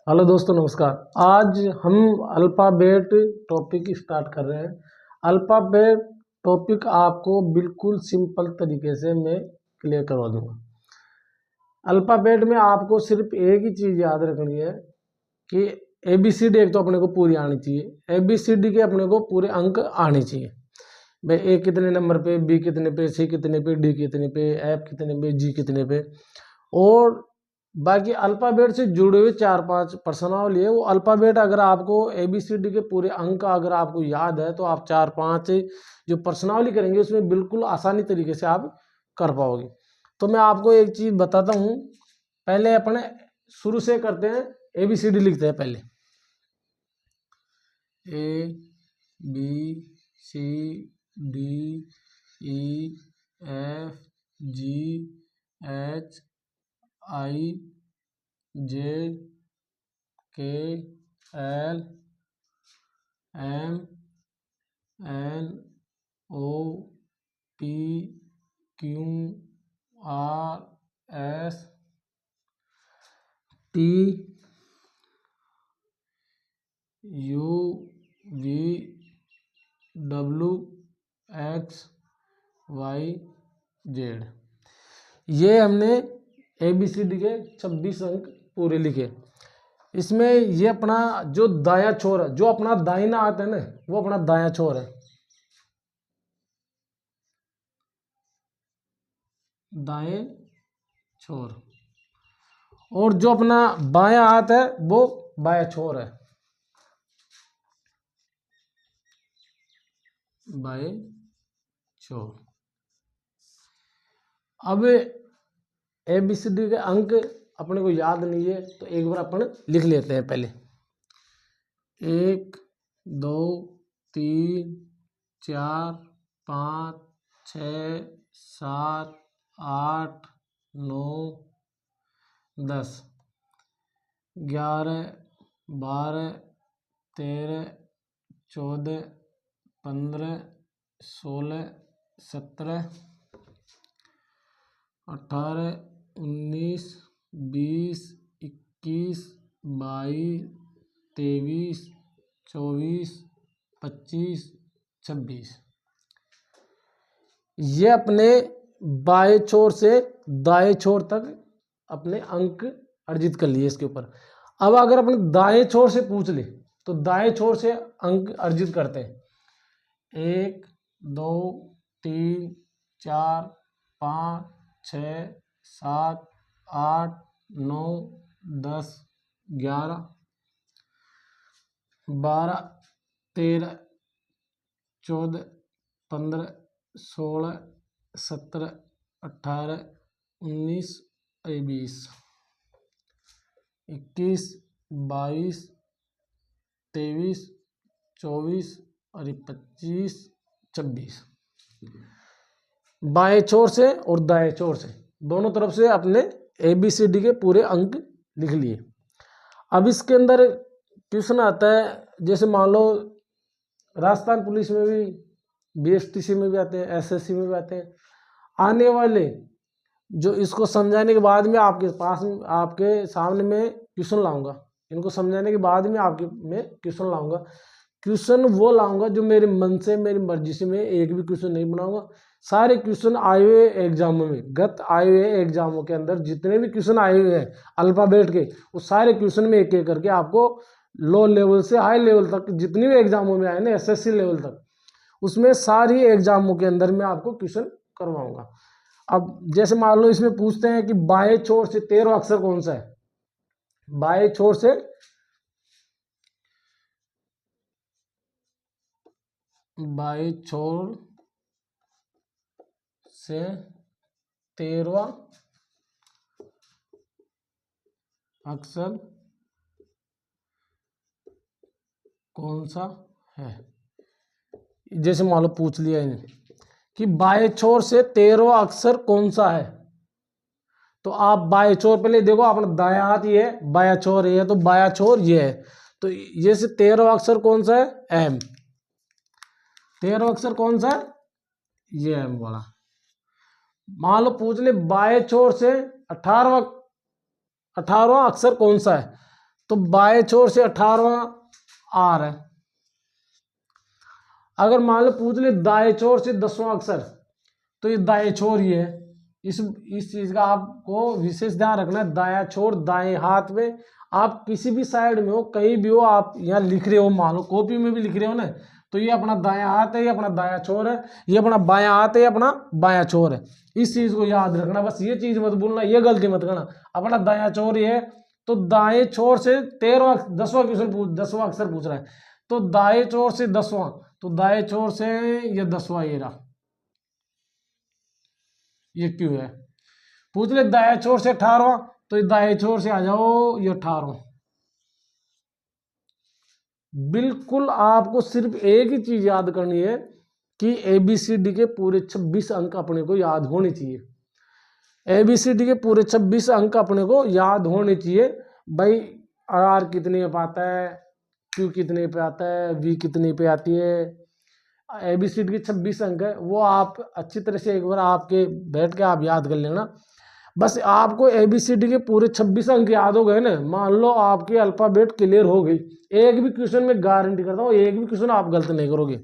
Hello दोस्तों, नमस्कार। आज हम अल्फ़ाबेट टॉपिक स्टार्ट कर रहे हैं। अल्फ़ाबेट टॉपिक आपको बिल्कुल सिंपल तरीके से मैं क्लियर करवा दूंगा। अल्फ़ाबेट में आपको सिर्फ एक ही चीज़ याद रखनी है कि ABCD एक तो अपने को पूरी आनी चाहिए। ABCD के अपने को पूरे अंक आने चाहिए। भाई ए कितने नंबर पे, बी कितने पे, सी कितने पे, डी कितने पे, एफ कितने पे, जी कितने पे। और बाकी अल्फ़ाबेट से जुड़े हुए 4-5 प्रश्नावली है। वो अल्फ़ाबेट अगर आपको ABCD के पूरे अंक अगर आपको याद है तो आप 4-5 जो प्रश्नावली करेंगे उसमें बिल्कुल आसानी तरीके से आप कर पाओगे। तो मैं आपको एक चीज़ बताता हूँ। पहले अपने शुरू से करते हैं, ABCD लिखते हैं पहले। ABCD ये हमने ABCD के 26 अंक पूरे लिखे। इसमें ये अपना जो दाया छोर है, जो अपना दाहिना हाथ है ना, वो अपना दाया छोर है। दाएं छोर। और जो अपना बायां हाथ है वो बायां छोर है। बाएं छोर। अब ABCD के अंक अपने को याद नहीं है तो एक बार अपन लिख लेते हैं पहले। 1 2 3 4 5 6 7 8 9 10 11 12 13 14 15 16 17 18 19 20 21 22 23 24 25 26। ये अपने बाएं छोर से दाएं छोर तक अपने अंक अर्जित कर लिए इसके ऊपर। अब अगर अपने दाएं छोर से पूछ ले तो दाएं छोर से अंक अर्जित करते हैं। 1 2 3 4 5 6 7 8 9 10 11 12 13 14 15 16 17 18 19 20 21 22 23 24 और 25 26। बाएं छोर से और दाएं छोर से दोनों तरफ से अपने ABCD के पूरे अंक लिख लिए। अब इसके अंदर क्वेश्चन आता है, जैसे मान लो राजस्थान पुलिस में भी, BSTC में भी आते हैं, SSC में भी आते हैं। आने वाले जो इसको समझाने के बाद में आपके पास आपके सामने में क्वेश्चन लाऊंगा। इनको समझाने के बाद में आपके में क्वेश्चन लाऊंगा। क्वेश्चन वो लाऊंगा जो मेरे मन से, मेरी मर्जी से, मैं एक भी क्वेश्चन नहीं बनाऊंगा। सारे क्वेश्चन आए हुए एग्जामों में, गत आए हुए एग्जामों के अंदर जितने भी क्वेश्चन आए हुए हैं अल्फाबेट के, वो सारे क्वेश्चन में एक एक करके आपको लो लेवल से हाई लेवल तक जितनी भी एग्जामों में आए ना, SSC लेवल तक, उसमें सारी एग्जामों के अंदर मैं आपको क्वेश्चन करवाऊंगा। अब जैसे मान लो इसमें पूछते हैं कि बाएं छोर से 13वां अक्षर कौन सा है। बाएं छोर से बाएं छोर से 13वां अक्षर कौन सा है। जैसे मान लो पूछ लिया इन्हें कि बाएं छोर से 13वां अक्षर कौन सा है, तो आप बाएं छोर पहले देखो, अपना दायां हाथ ये है, बायां छोर ये है, तो बायां छोर ये है। तो ये से 13वां अक्षर कौन सा है, M। 13वां अक्षर कौन सा है, ये M वाला। मान लो पूछ ले बाएं छोर से 18वां अक्षर कौन सा है, तो बाएं छोर से 18वां आर है। अगर मान लो पूछ ले दाएं छोर से 10वां अक्षर, तो ये दाएं छोर ही है। इस चीज का आपको विशेष ध्यान रखना है। दायां छोर दाएं हाथ में, आप किसी भी साइड में हो, कहीं भी हो, आप यहाँ लिख रहे हो, मान लो कॉपी में भी लिख रहे हो ना, तो ये अपना दायां हाथ है, ये अपना दायां छोर है, ये अपना बायां हाथ है, ये अपना बायां छोर है। इस चीज को याद रखना, बस ये चीज मत भूलना, ये गलती मत करना। अपना दायां छोर ये है, तो दाएं छोर से 10वां क्वेश्चन 10वां अक्षर पूछ रहा है, तो दाएं छोर से 10वां, तो दाएं छोर से ये 10वां ये रहा, ये क्यों है। पूछ ले दाएं छोर से 18वां, तो दाएं छोर से आ जाओ ये 18वां। बिल्कुल आपको सिर्फ एक ही चीज याद करनी है कि ABCD के पूरे 26 अंक अपने को याद होने चाहिए। ABCD के पूरे 26 अंक अपने को याद होने चाहिए भाई। R कितने पे आता है, Q कितने पे आता है, V कितने पे आती है। ABCD के 26 अंक है, वो आप अच्छी तरह से एक बार आपके बैठ के आप याद कर लेना। बस आपको ABCD के पूरे 26 अंक याद हो गए ना, मान लो आपकी अल्फाबेट क्लियर हो गई। एक भी क्वेश्चन में गारंटी करता हूँ, एक भी क्वेश्चन आप गलत नहीं करोगे।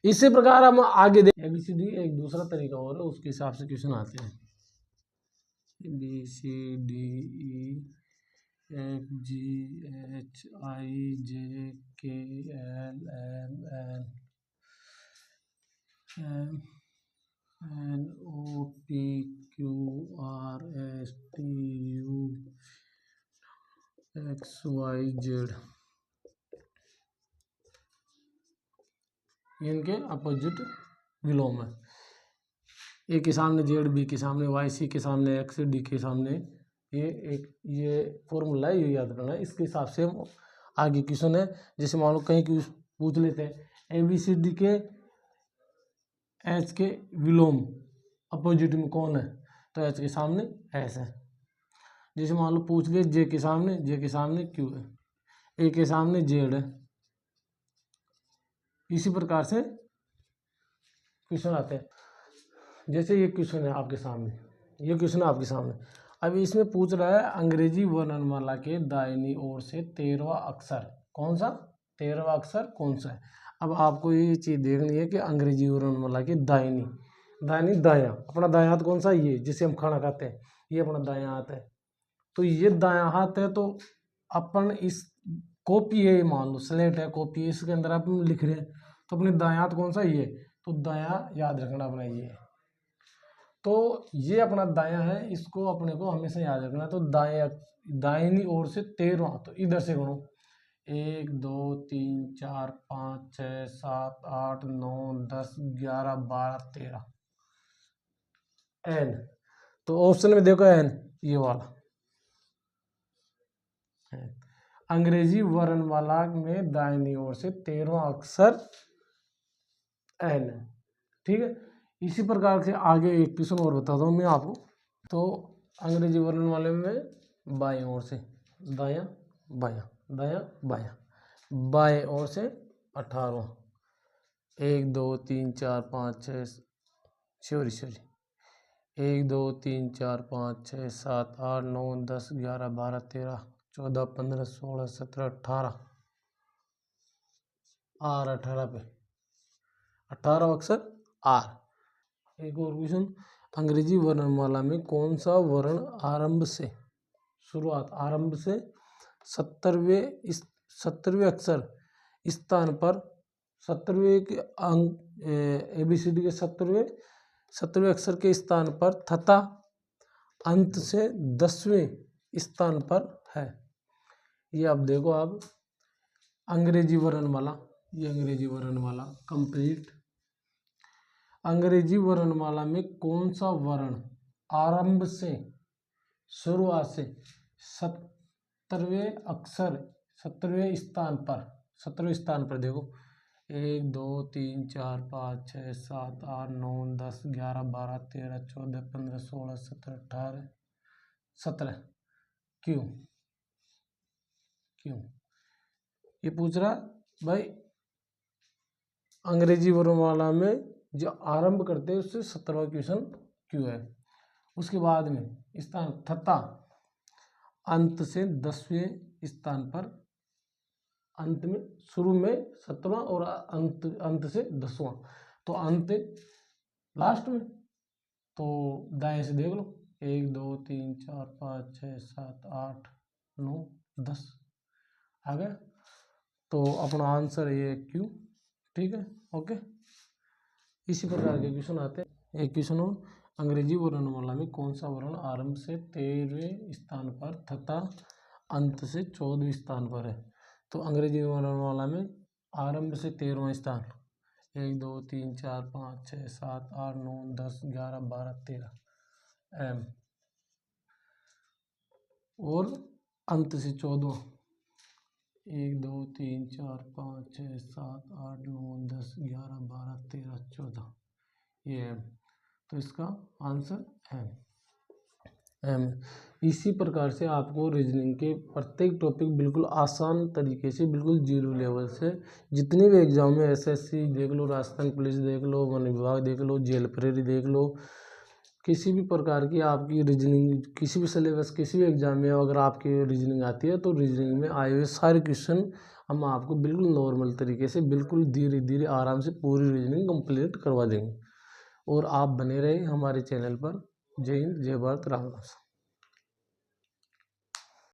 इसी प्रकार हम आगे देख ABCD एक दूसरा तरीका और है, उसके हिसाब से क्वेश्चन आते हैं। ABCDEFGHIJKLMNOPQRSTUXYZ, इनके अपोजिट विलोम है। ए के सामने जेड, बी के सामने वाई, सी के सामने एक्स, डी के सामने ये फॉर्मूला है, ये याद करना है। इसके हिसाब से हम आगे क्वेश्चन है। जैसे मान लो कहीं पूछ लेते हैं ABCD के एच के विलोम अपोजिट में कौन है, तो एच के सामने एस है। जैसे मान लो पूछ ले जे के सामने क्यू है, ए के सामने जेड है। इसी प्रकार से क्वेश्चन आते हैं। जैसे ये क्वेश्चन है आपके सामने, अब इसमें पूछ रहा है अंग्रेजी वर्णमाला के दाहिनी ओर से 13वां अक्षर कौन सा, 13वां अक्षर कौन सा है। अब आपको ये चीज देखनी है कि अंग्रेजी वर्णमाला के दाहिनी दायां, अपना दायां हाथ कौन सा, ये जिसे हम खाना खाते हैं, ये अपना दायां हाथ है। तो ये दायां हाथ है, तो अपन इस कॉपी है, मान लो स्लेट है, कॉपी है, इसके अंदर आप लिख रहे हैं, तो अपने दायां हाथ कौन सा, ये, तो दायां याद रखना अपना ये। तो ये अपना दायां है, इसको अपने को हमेशा याद रखना। तो दाहिनी ओर से 13वां, तो इधर से गणो 1 2 3 4 5 6 7 8 9 10 11 12 13 एन। तो ऑप्शन में देखो एन, ये वाला अंग्रेजी वर्णमाला में दाहिनी ओर से 13वां अक्षर एन है। ठीक है, इसी प्रकार से आगे एक क्वेश्चन और बताता हूँ मैं आपको। तो अंग्रेजी वर्णमाला में बाएं ओर से दायां बायां, दायां बायां, बाएं ओर से 18वां 1 2 3 4 5 6 सॉरी 1 2 3 4 5 6 7 8 9 10 11 12 13 14 15 16 17 18 आर 18 पे 18वां अक्षर आर। एक और क्वेश्चन, अंग्रेजी वर्णमाला में कौन सा वर्ण आरंभ से 70वें अक्षर स्थान पर 70वें के अंक ABCD के 70वें अक्षर के स्थान पर तथा अंत से 10वें स्थान पर है। ये आप देखो, आप अंग्रेजी वर्णमाला, ये अंग्रेजी वर्णमाला कंप्लीट। अंग्रेजी वर्णमाला में कौन सा वर्ण आरंभ से शुरुआत से 70वें स्थान पर देखो 1 2 3 4 5 6 7 8 9 10 11 12 13 14 15 16 17 18 17 क्यों ये पूछ रहा भाई। अंग्रेजी वर्णमाला में जो आरंभ करते हैं उससे 70वां क्वेश्चन क्यों है। उसके बाद में स्थान तथा अंत से 10वें स्थान पर अंत में, शुरू में 7वां और अंत से 10वां, तो अंत लास्ट में। तो दाएं से देख लो, 1 2 3 4 5 6 7 8 9 10 आ गया। तो अपना आंसर ये क्यू। ठीक है, ओके। इसी प्रकार के क्वेश्चन आते हैं। एक क्वेश्चन और, अंग्रेजी वर्णमाला में कौन सा वर्ण आरंभ से 13वें स्थान पर तथा अंत से 14वें स्थान पर है? तो अंग्रेजी वर्णमाला में आरंभ से 13वां स्थान, 1 2 3 4 5 6 7 8 9 10 11 12 13 एम, और अंत से 14वां, 1 2 3 4 5 6 7 8 9 10 11 12 13 14, ये एम। तो इसका आंसर एम। इसी प्रकार से आपको रीजनिंग के प्रत्येक टॉपिक बिल्कुल आसान तरीके से, बिल्कुल जीरो लेवल से, जितने भी एग्जाम में एसएससी देख लो, राजस्थान पुलिस देख लो, वन विभाग देख लो, जेल प्रेरी देख लो, किसी भी प्रकार की आपकी रीजनिंग, किसी भी सिलेबस, किसी भी एग्जाम में अगर आपकी रीजनिंग आती है, तो रीजनिंग में आए हुए सारे क्वेश्चन हम आपको बिल्कुल नॉर्मल तरीके से, बिल्कुल धीरे धीरे आराम से पूरी रीजनिंग कंप्लीट करवा देंगे। और आप बने रहे हमारे चैनल पर। जय हिंद, जय भारत, राम राम।